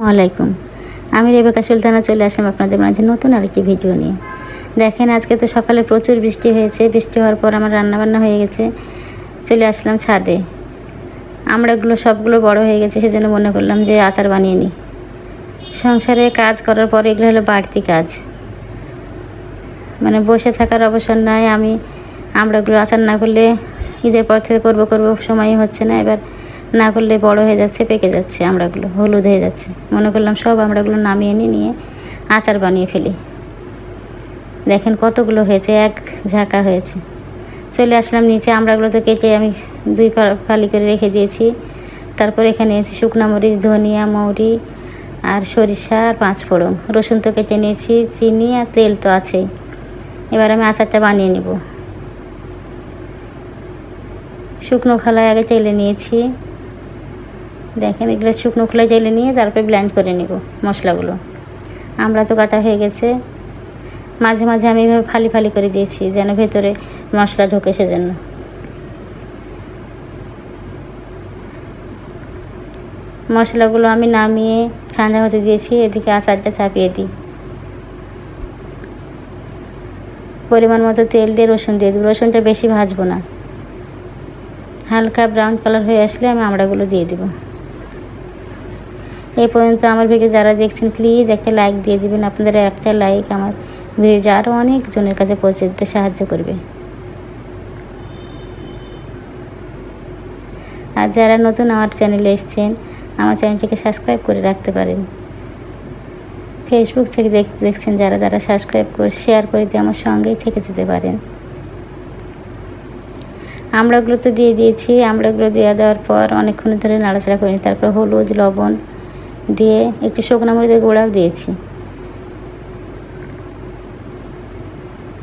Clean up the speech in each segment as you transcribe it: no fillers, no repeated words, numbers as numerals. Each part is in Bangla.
ওয়ালাইকুম। আমি রেবেকা সুলতানা চলে আসলাম আপনাদের মাঝে নতুন আরেকটি ভিডিও নিয়ে। দেখেন, আজকে তো সকালে প্রচুর বৃষ্টি হয়েছে। বৃষ্টি হওয়ার পর আমার রান্নাবান্না হয়ে গেছে। চলে আসলাম ছাদে। আমড়াগুলো সবগুলো বড় হয়ে গেছে, সেজন্য মনে করলাম যে আচার বানিয়ে নিই। সংসারে কাজ করার পর এগুলো হলো বাড়তি কাজ, মানে বসে থাকার অবসর নাই। আমি আমড়াগুলো আচার না করলে ঈদের পর থেকে করবো সময়ই হচ্ছে না। এবার না করলে বড় হয়ে যাচ্ছে, পেকে যাচ্ছে, আমড়াগুলো হলুদ হয়ে যাচ্ছে। মনে করলাম সব আমড়াগুলো নামিয়ে নিয়ে আচার বানিয়ে ফেলি। দেখেন কতগুলো হয়েছে, এক ঝাঁকা হয়েছে। চলে আসলাম নিচে। আমড়াগুলো তো কেটে আমি দুই ফালি করে রেখে দিয়েছি। তারপর এখানে নিয়েছি শুকনো মরিচ, ধনিয়া, মৌরি আর সরিষা আর 5 ফোড়ন। রসুন তো কেটে নিয়েছি, চিনি আর তেল তো আছেই। এবার আমি আচারটা বানিয়ে নেব। শুকনো খোলায় আগে চেলে নিয়েছি। দেখেন, এগুলো শুকনো খোলায় চেলে নিয়ে তারপরে ব্লেন্ড করে নেব মশলাগুলো। আমড়া তো কাটা হয়ে গেছে। মাঝে মাঝে আমি এভাবে ফালি ফালি করে দিয়েছি যেন ভেতরে মশলা ঢোকে, সেজন্য। মশলাগুলো আমি নামিয়ে ঠান্ডা হতে দিয়েছি। এদিকে আচারটা চাপিয়ে দিই। পরিমাণ মতো তেল দিয়ে রসুন দিয়ে দেবো। রসুনটা বেশি ভাজবো না, হালকা ব্রাউন কালার হয়ে আসলে আমি আমড়াগুলো দিয়ে দেবো। এই পর্যন্ত আমার ভিডিও যারা দেখছেন, প্লিজ একটা লাইক দিয়ে দিবেন। আপনাদের একটা লাইক আমার ভিডিওটা আরও অনেকজনের কাছে পৌঁছে দিতে সাহায্য করবে। আর যারা নতুন আমার চ্যানেলে এসছেন, আমার চ্যানেলটিকে সাবস্ক্রাইব করে রাখতে পারেন। ফেসবুক থেকে দেখছেন যারা সাবস্ক্রাইব করে শেয়ার করে দিয়ে আমার সঙ্গেই থেকে যেতে পারেন। আমড়াগুলো তো দিয়ে দিয়েছি। আমড়াগুলো দেওয়ার পর অনেকক্ষণ ধরে নাড়াচাড়া করে নিই। তারপর হলুদ, লবণ দিয়ে একটু শুকনো মরিচের গুঁড়াও দিয়েছি।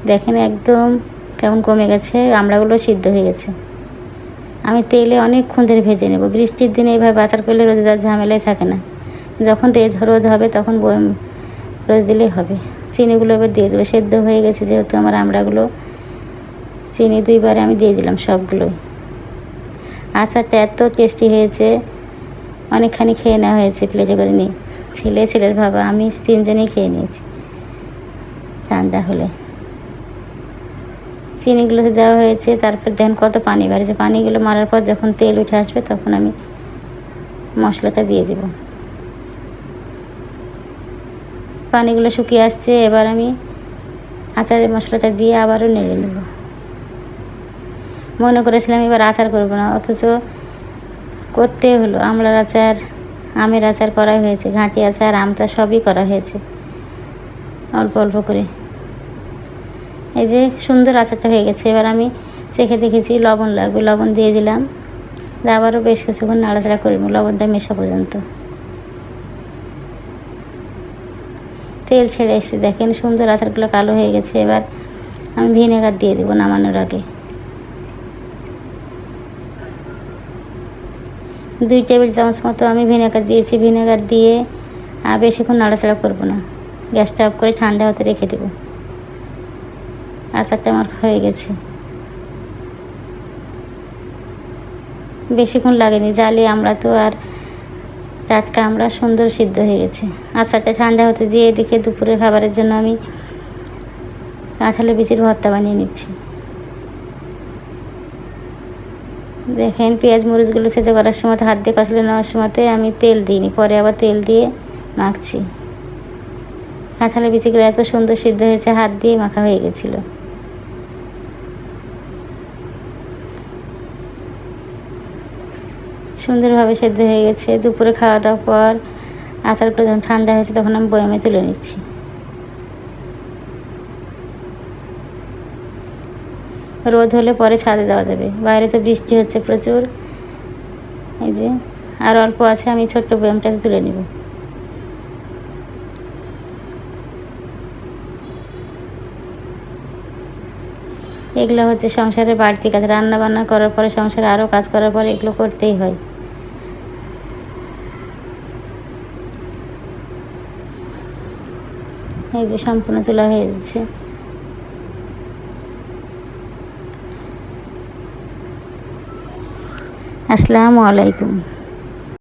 দেখেন একদম কেমন কমে গেছে, আমড়াগুলো সিদ্ধ হয়ে গেছে। আমি তেলে অনেকক্ষণ ধরে ভেজে নেব। বৃষ্টির দিনে এইভাবে আচার করলে রোদে দেওয়ার ঝামেলাই থাকে না। যখন রোদ হবে তখন রোদ দিলেই হবে। চিনিগুলো এবার দিয়ে দেবো। সেদ্ধ হয়ে গেছে যেহেতু আমার আমড়াগুলো, চিনি 2 বারে আমি দিয়ে দিলাম সবগুলোই। আচারটা এত টেস্টি হয়েছে, অনেকখানি খেয়ে নেওয়া হয়েছে প্লেটে করে নিয়ে। ছেলের বাবা, আমি 3জনেই খেয়ে নিয়েছি ঠান্ডা হলে। চিনিগুলোতে দেওয়া হয়েছে। তারপর দেখেন কত পানি বাড়ছে। পানিগুলো মারার পর যখন তেল উঠে আসবে তখন আমি মশলাটা দিয়ে দেব। পানিগুলো শুকিয়ে আসছে। এবার আমি আচারের মশলাটা দিয়ে আবারও নেড়ে নেব। মনে করেছিলাম এবার আচার করব না, অথচ করতে হলো। আমড়ার আচার, আমের আচার করা হয়েছে, ঘাঁটি আচার, আমটা সবই করা হয়েছে অল্প অল্প করে। এই যে সুন্দর আচারটা হয়ে গেছে। এবার আমি চেখে দেখেছি লবণ লাগবে, লবণ দিয়ে দিলাম। আবারও বেশ কিছুক্ষণ নাড়াচাড়া করে নেব লবণটা মেশা পর্যন্ত। তেল ছেড়ে এসেছে। দেখেন সুন্দর আচারগুলো কালো হয়ে গেছে। এবার আমি ভিনেগার দিয়ে দেবো নামানোর আগে। 2 টেবিল চামচ মতো আমি ভিনেগার দিয়েছি। ভিনেগার দিয়ে আর বেশিক্ষণ নাড়াচাড়া করবো না, গ্যাসটা অফ করে ঠান্ডা হতে রেখে দেবো। আচারটা আমার হয়ে গেছে, বেশিক্ষণ লাগেনি। জালি আমরা তো আর টাটকা আমরা সুন্দর সিদ্ধ হয়ে গেছে। আচারটা ঠান্ডা হতে দিয়ে এদিকে দুপুরের খাবারের জন্য আমি কাঁঠালের বিচির ভর্তা বানিয়ে নিচ্ছি। দেখেন পেঁয়াজ মরিচগুলো থেতে করার সময় হাত দিয়ে কষলে নেওয়ার সময়তে আমি তেল দিইনি, পরে আবার তেল দিয়ে মাখছি। কাঁঠালের বিচিগুলো এত সুন্দর সিদ্ধ হয়েছে, হাত দিয়ে মাখা হয়ে গেছিলো। সুন্দরভাবে সেদ্ধ হয়ে গেছে। দুপুরে খাওয়া দাওয়ার পর আচারগুলো যখন ঠান্ডা হয়েছে তখন আমি বয়ামে তুলে নিচ্ছি। রোদ হলে পরে ছাদে দেওয়া যাবে, বাইরে তো বৃষ্টি হচ্ছে প্রচুর। এই যে আর অল্প আছে, আমি ছোট্ট বয়ামটাকে তুলে নেব। এগুলো হচ্ছে সংসারের বাড়তি কাজ। রান্না বান্না করার পরে, সংসারে আরও কাজ করার পরে এগুলো করতেই হয়। এই যে সম্পূর্ণ তোলা হয়ে যাচ্ছে। আসসালামু আলাইকুম।